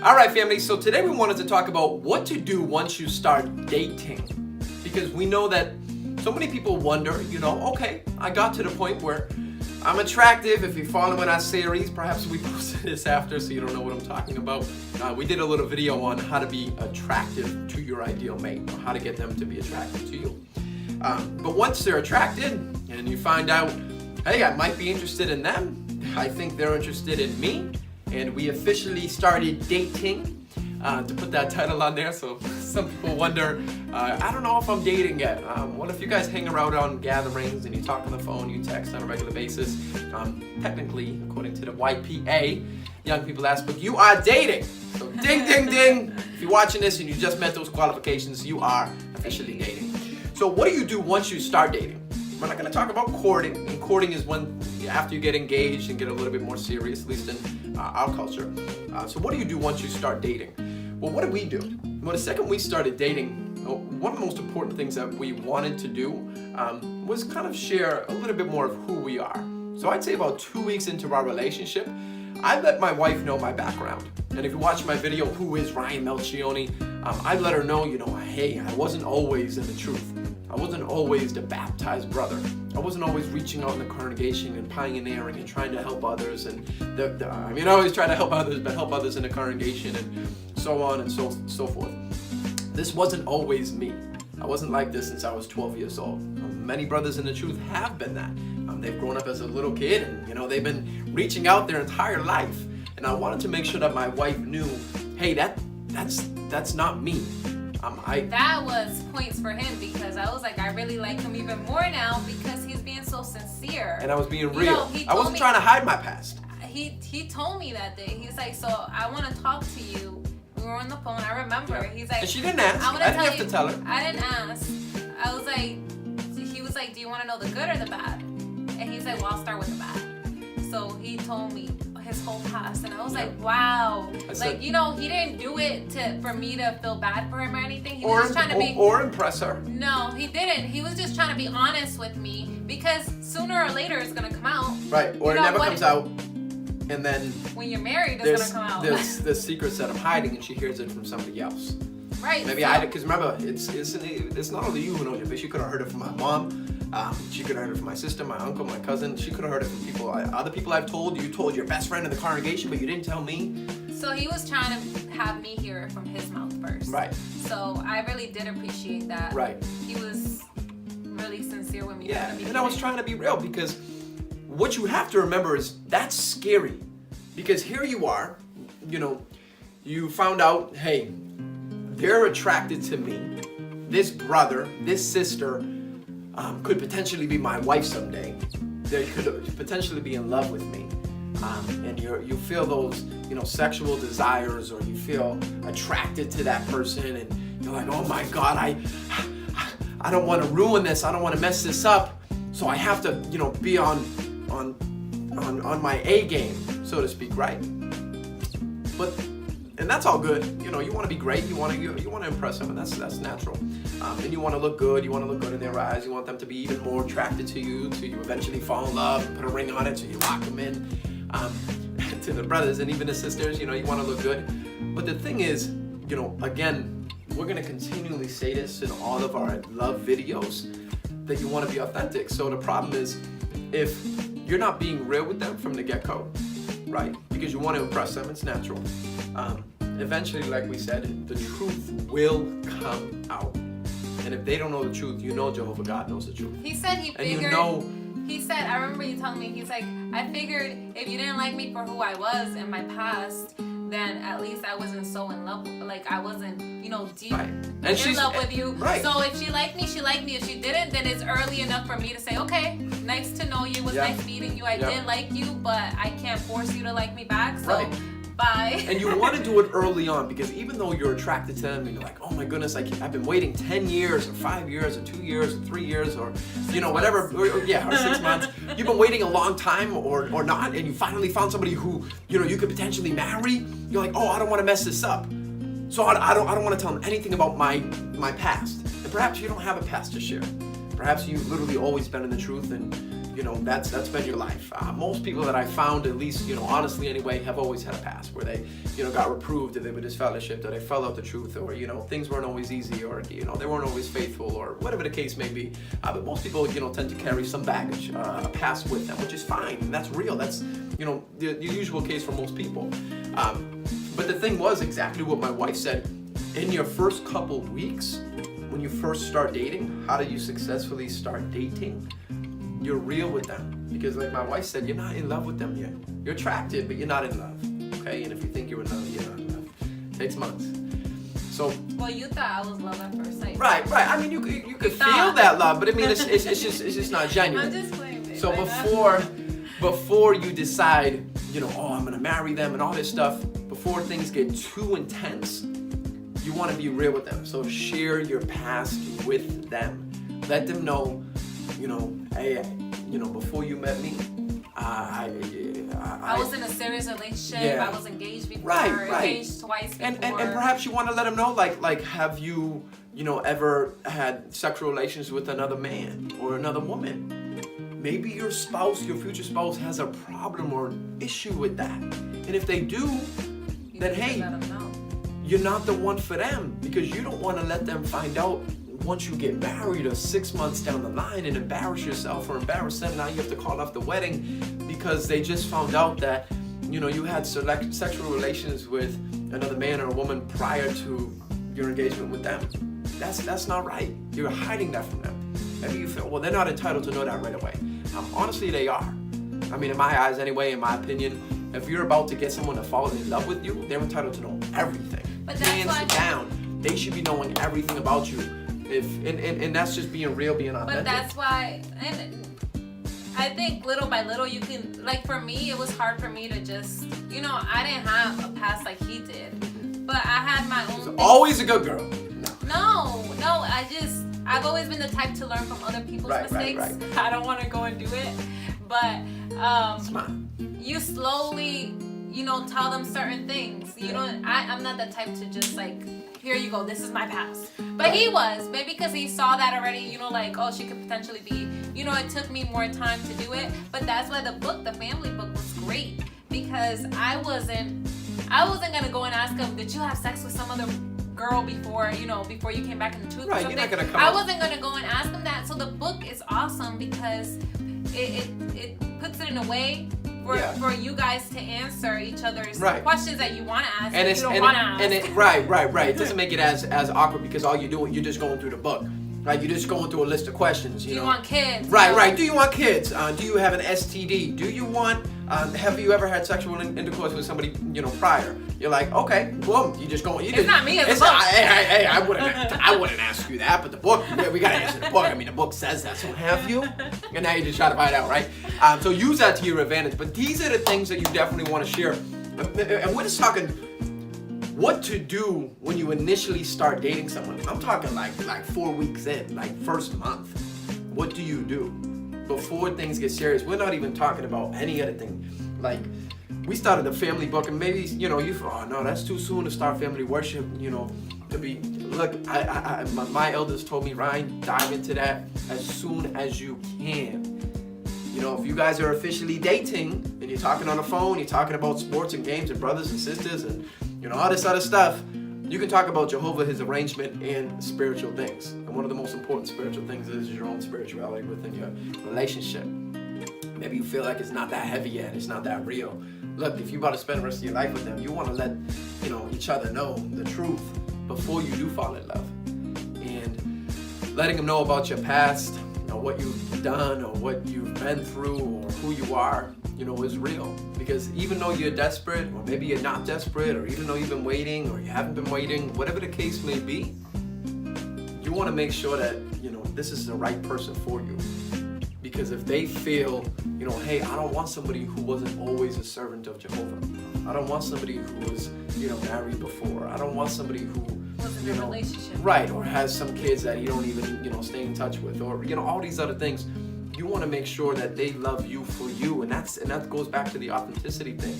All right, family, so today we wanted to talk about what to do once you start dating. Because we know that so many people wonder, okay, I got to the point where I'm attractive. If you're following our series, perhaps we posted this after so you don't know what I'm talking about. We did a little video on how to be attractive to your ideal mate, or how to get them to be attracted to you. But once they're attracted and you find out, hey, I might be interested in them, I think they're interested in me, and we officially started dating, to put that title on there. So some people wonder, I don't know if I'm dating yet. What if you guys hang around on gatherings and you talk on the phone, you text on a regular basis? Technically, according to the YPA, young people ask, but you are dating. So ding, ding, ding. If you're watching this and you just met those qualifications, you are officially dating. So what do you do once you start dating? We're not going to talk about courting, and courting is when after you get engaged and get a little bit more serious, at least in our culture. So what do you do once you start dating? Well, what did we do? Well, the second we started dating, one of the most important things that we wanted to do was kind of share a little bit more of who we are. So I'd say about 2 weeks into our relationship, I let my wife know my background. And if you watch my video, Who is Ryan Melchioni? I let her know, hey, I wasn't always in the truth. I wasn't always the baptized brother. I wasn't always reaching out in the congregation and pioneering and trying to help others. And I always try to help others, but help others in the congregation and so on and so forth. This wasn't always me. I wasn't like this since I was 12 years old. Many brothers in the truth have been that. They've grown up as a little kid and they've been reaching out their entire life. And I wanted to make sure that my wife knew, hey, that's not me. That was points for him, because I was like, I really like him even more now because he's being so sincere. And I was being real. I wasn't trying to hide my past. He told me that day. He's like, so I want to talk to you. We were on the phone. I remember. Yeah. He's like, and she didn't ask. I didn't have to tell her. I didn't ask. I was like, he was like, do you want to know the good or the bad? And he's like, well, I'll start with the bad. So he told me his whole past, and I was like, wow. He didn't do it for me to feel bad for him or anything. He was just trying to be or impress her. No, he didn't. He was just trying to be honest with me, because sooner or later it's gonna come out. Right, or it never comes out, and then when you're married, it's gonna come out. There's the secrets that I'm hiding, and she hears it from somebody else. Right. Maybe because remember, it's not only you who knows it, but she could have heard it from my mom. She could have heard it from my sister, my uncle, my cousin. She could have heard it from people. Other people I've told. You told your best friend in the congregation, but you didn't tell me. So he was trying to have me hear it from his mouth first. Right. So I really did appreciate that. Right. He was really sincere with me. Yeah, and I was trying to be real, because what you have to remember is that's scary. Because here you are, you found out, hey, they're attracted to me. This brother, this sister, could potentially be my wife someday. They could potentially be in love with me. And you feel those, sexual desires, or you feel attracted to that person, and you're like, oh my God, I don't want to ruin this. I don't want to mess this up. So I have to, be on my A game, so to speak, right? And that's all good. You want to be great. You want to impress them, and that's natural. And you want to look good. You want to look good in their eyes. You want them to be even more attracted to you, till you eventually fall in love, put a ring on it, so you lock them in. To the brothers and even the sisters, you want to look good. But the thing is, again, we're going to continually say this in all of our love videos, that you want to be authentic. So the problem is, if you're not being real with them from the get-go, right? Because you want to impress them, it's natural. Eventually, like we said, the truth will come out. And if they don't know the truth, Jehovah God knows the truth. He said he figured. He said, I remember you telling me, he's like, I figured if you didn't like me for who I was in my past, then at least I wasn't so in love, like I wasn't, deep in love with you. Right. So if she liked me, she liked me. If she didn't, then it's early enough for me to say, okay, nice to know you. It was nice meeting you. I did like you, but I can't force you to like me back. So bye. And you want to do it early on, because even though you're attracted to them and you're like, oh my goodness, I've been waiting 10 years or 5 years or 2 years or 3 years or whatever, or 6 months. You've been waiting a long time or not, and you finally found somebody who you could potentially marry. You're like, oh, I don't want to mess this up. So I don't want to tell them anything about my past. And perhaps you don't have a past to share. Perhaps you've literally always been in the truth, and that's been your life. Most people that I found, at least, honestly anyway, have always had a past where they, got reproved, or they were disfellowshipped, or they fell out the truth, or, things weren't always easy, or, they weren't always faithful, or whatever the case may be. But most people, tend to carry some baggage, a past with them, which is fine. And that's real. That's, the usual case for most people. But the thing was exactly what my wife said. In your first couple weeks, when you first start dating, how do you successfully start dating? You're real with them. Because like my wife said, you're not in love with them yet. You're attracted, but you're not in love. Okay? And if you think you're in love, you're not in love. It takes months. So. Well, you thought I was love at first sight. Right. I mean, you could feel that love, but I mean, it's just not genuine. I'm just playing, babe. So before you decide, I'm gonna marry them and all this stuff, before things get too intense, you want to be real with them. So share your past with them. Let them know, hey, before you met me, I was in a serious relationship. Yeah. I was engaged before. Right. Engaged twice before. And perhaps you want to let them know, like have you, ever had sexual relations with another man or another woman? Maybe your future spouse has a problem or issue with that. And if they do, then hey, you're not the one for them, because you don't want to let them find out once you get married or 6 months down the line and embarrass yourself or embarrass them. Now you have to call off the wedding because they just found out that, you had sexual relations with another man or a woman prior to your engagement with them. That's not right. You're hiding that from them. Maybe you feel, well, they're not entitled to know that right away. Honestly, they are. I mean, in my eyes anyway, in my opinion, if you're about to get someone to fall in love with you, they're entitled to know everything. But that's hands down, they should be knowing everything about you. And that's just being real, being authentic. But that's why, and I think little by little you can, like for me, it was hard for me to just, I didn't have a past like he did, but I had my own. Always a good girl. No, I've always been the type to learn from other people's mistakes. Right. I don't want to go and do it, but Smart. You slowly, tell them certain things. I'm not the type to just like, here you go, this is my past. But he was, maybe because he saw that already, like, oh, she could potentially be, it took me more time to do it. But that's why the family book was great, because I wasn't gonna go and ask him, did you have sex with some other girl before you came back in the truth or something? You're not gonna come I wasn't gonna go and ask him that. So the book is awesome because it puts it in a way for you guys to answer each other's questions that you want to ask and you don't want to ask. Right. It doesn't make it as awkward, because all you're just going through the book. Right, you're just going through a list of questions. Do you want kids? Right. Do you want kids? Do you have an STD? Do you want? Have you ever had sexual intercourse with somebody prior? You're like, okay, boom. You just go. It's not me. It's a book. Hey, I wouldn't ask you that, but the book. We gotta answer the book. I mean, the book says that. So have you? And now you just try to find out, right? So use that to your advantage. But these are the things that you definitely want to share. And we're just talking what to do when you initially start dating someone. I'm talking like 4 weeks in, like first month. What do you do before things get serious? We're not even talking about any other thing. Like, we started a family book, and maybe you thought, oh no, that's too soon to start family worship. To be look, my elders told me, Ryan, dive into that as soon as you can. If you guys are officially dating and you're talking on the phone, you're talking about sports and games and brothers and sisters and all this other stuff, you can talk about Jehovah, his arrangement, and spiritual things. And one of the most important spiritual things is your own spirituality within your relationship. Maybe you feel like it's not that heavy yet, it's not that real. Look, if you're about to spend the rest of your life with them, you want to let each other know the truth before you do fall in love. And letting them know about your past, what you've done or what you've been through or who you are, is real. Because even though you're desperate, or maybe you're not desperate, or even though you've been waiting or you haven't been waiting, whatever the case may be, you want to make sure that, this is the right person for you. Because if they feel, hey, I don't want somebody who wasn't always a servant of Jehovah. I don't want somebody who was, married before. I don't want somebody who wasn't in a relationship. Right, or has some kids that you don't even, stay in touch with, or, all these other things. You want to make sure that they love you for you, and that goes back to the authenticity thing.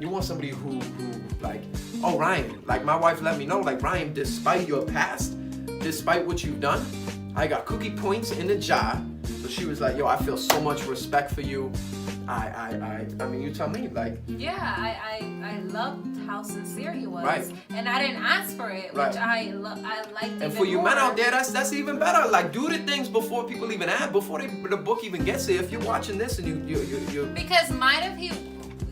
You want somebody who like, oh, Ryan, like my wife let me know, like, Ryan, despite your past, despite what you've done, I got cookie points in the jar, so she was like, yo, I feel so much respect for you. I mean, you tell me, like. Yeah, I loved how sincere he was. Right. And I didn't ask for it, which I liked. And for you men out there, that's even better. Like, do the things before people even ask, before the book even gets there. If you're watching this and you. Because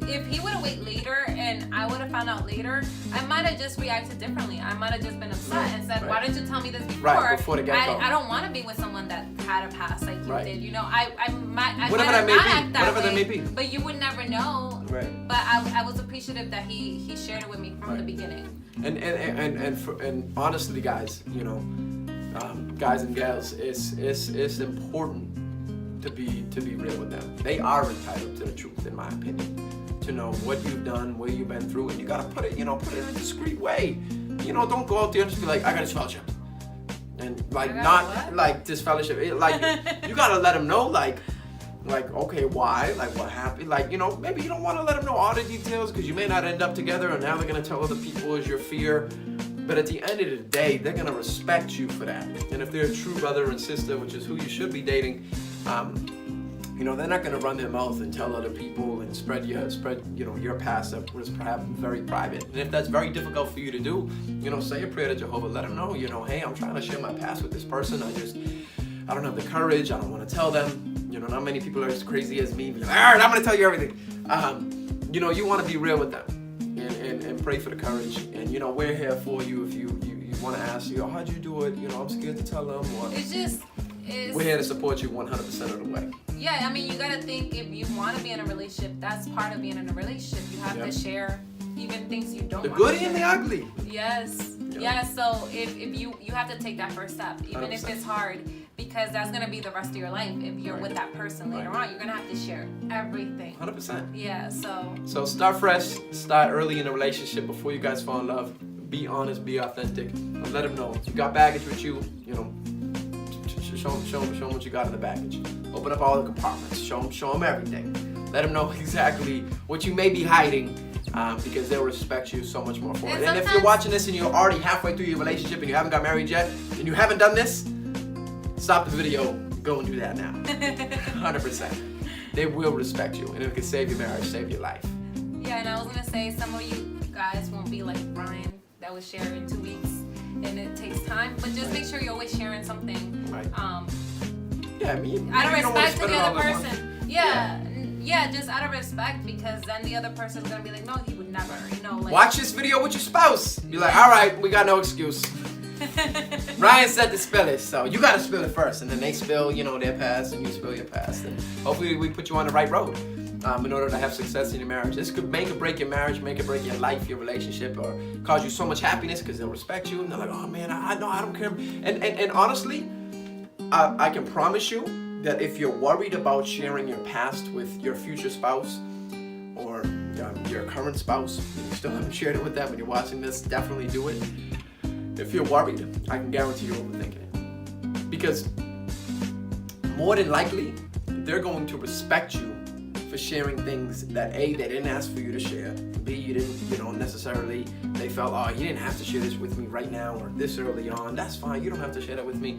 if he would have waited later and I would have found out later, I might have just reacted differently. I might have just been upset and said, "Why didn't you tell me this before?" Right, before the get-go. I don't want to be with someone that had a past like you did. You know, I whatever might that may be, that whatever way, that may be. But you would never know. Right. But I was appreciative that he shared it with me from the beginning. And honestly, guys, you know, guys and gals, it's important to be real with them. They are entitled to the truth, in my opinion. To know what you've done, what you've been through, and you gotta put it in a discreet way. You know, don't go out there and just be like, I got a fellowship, and like like disfellowship. You gotta let them know, like okay, why? Like what happened? Like, you know, maybe you don't want to let them know all the details because you may not end up together, and now they're gonna tell other people is your fear. But at the end of the day, they're gonna respect you for that. And if they're a true brother and sister, which is who you should be dating, you know, they're not going to run their mouth and tell other people and spread your past that was perhaps very private. And if that's very difficult for you to do, you know, say a prayer to Jehovah. Let them know, you know, hey, I'm trying to share my past with this person. I don't have the courage. I don't want to tell them. You know, not many people are as crazy as me. Like, all right, I'm going to tell you everything. You know, you want to be real with them and pray for the courage. And, you know, we're here for you if you want to ask, you know, how'd you do it? You know, I'm scared to tell them. Or, we're here to support you 100% of the way. Yeah, I mean, you gotta think if you want to be in a relationship, that's part of being in a relationship. You have to share even things you don't. The goody and the ugly. Yes. Yeah. Yeah. So if you have to take that first step, even 100%. if it's hard, because that's gonna be the rest of your life. If you're with that person later on, you're gonna have to share everything. 100%. Yeah. So start fresh. Start early in a relationship before you guys fall in love. Be honest. Be authentic. And let them know if you got baggage with you. You know. Show them what you got in the baggage. Open up all the compartments. Show them everything. Let them know exactly what you may be hiding, because they'll respect you so much more for it. And if you're watching this and you're already halfway through your relationship and you haven't got married yet, and you haven't done this, stop the video. Go and do that now. 100%. They will respect you, and it can save your marriage, save your life. Yeah, and I was gonna say some of you guys won't be like Brian that was shared in 2 weeks. And it takes time, but just make sure you're always sharing something. Right. Yeah, I mean, out of respect to the other person. person. Yeah, just out of respect, because then the other person's gonna be like, no, he would never, you know. Like, watch this video with your spouse. Be like, all right, we got no excuse. Ryan said to spill it, so you gotta spill it first, and then they spill, you know, their past, and you spill your past, and hopefully we put you on the right road. In order to have success in your marriage. This could make or break your marriage, make or break your life, your relationship, or cause you so much happiness because they'll respect you and they're like, oh man, I don't care. And honestly, I can promise you that if you're worried about sharing your past with your future spouse or your current spouse, and you still haven't shared it with them and you're watching this, definitely do it. If you're worried, I can guarantee you're overthinking it. Because more than likely, they're going to respect you for sharing things that A, they didn't ask for you to share, B, you didn't, you know, necessarily, they felt, oh, you didn't have to share this with me right now or this early on, that's fine, you don't have to share that with me.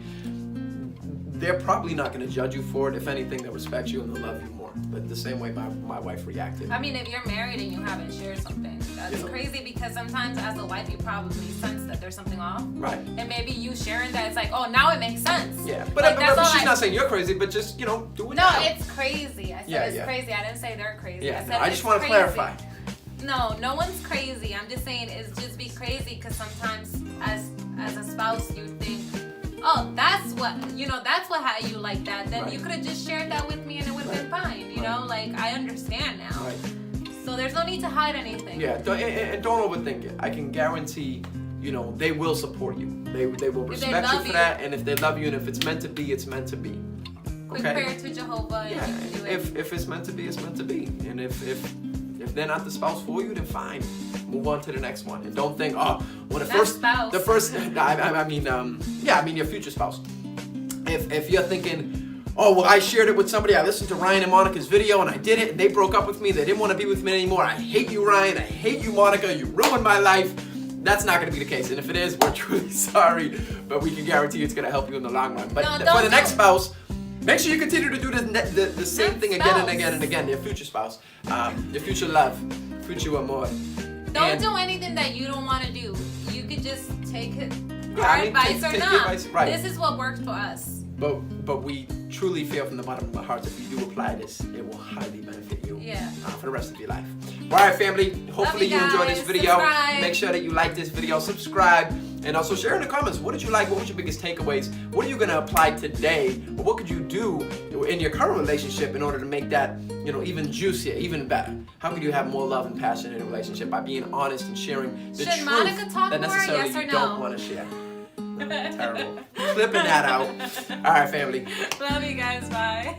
They're probably not going to judge you for it. If anything, they'll respect you and they'll love you more. But the same way my wife reacted. I mean, if you're married and you haven't shared something, that's crazy, because sometimes as a wife, you probably sense that there's something off. Right. And maybe you sharing that, it's like, oh, now it makes sense. Yeah, but she's not saying you're crazy, but just, you know, do it now. No, it's crazy. I said it's crazy. I didn't say they're crazy. Yeah, I said I just want to clarify. No one's crazy. I'm just saying it's just be crazy, because sometimes as a spouse, you think, oh, that's what had you like that. Then you could have just shared that with me and it would have been fine. You know, like, I understand now. Right. So there's no need to hide anything. Yeah, and don't overthink it. I can guarantee, you know, they will support you. They will respect you for that. And if they love you and if it's meant to be, it's meant to be. Quick prayer to Jehovah, and you can do it. If it's meant to be, it's meant to be. And if they're not the spouse for you, then fine. Move on to the next one. And don't think, oh, well, I mean your future spouse. If you're thinking, oh, well, I shared it with somebody, I listened to Ryan and Monica's video and I did it and they broke up with me, they didn't want to be with me anymore, I hate you, Ryan, I hate you, Monica, you ruined my life. That's not going to be the case. And if it is, we're truly sorry, but we can guarantee it's going to help you in the long run. But for the next spouse, Make sure you continue to do the same thing again and again and again. Your future spouse, your future love, future amor. Don't do anything that you don't want to do. You could just take it. Yeah, Our I mean, advice or take not. advice, right. This is what works for us. But we truly feel from the bottom of our hearts, if you do apply this, it will highly benefit you for the rest of your life. All right, family. Hopefully you enjoyed this video. Subscribe. Make sure that you like this video, subscribe, and also share in the comments. What did you like? What was your biggest takeaways? What are you gonna apply today? Or what could you do in your current relationship in order to make that, even juicier, even better? How could you have more love and passion in a relationship by being honest and sharing the Should truth Monica talk that more, necessarily yes or you no? don't want to share? Terrible. Clipping that out. All right, family. Love you guys. Bye.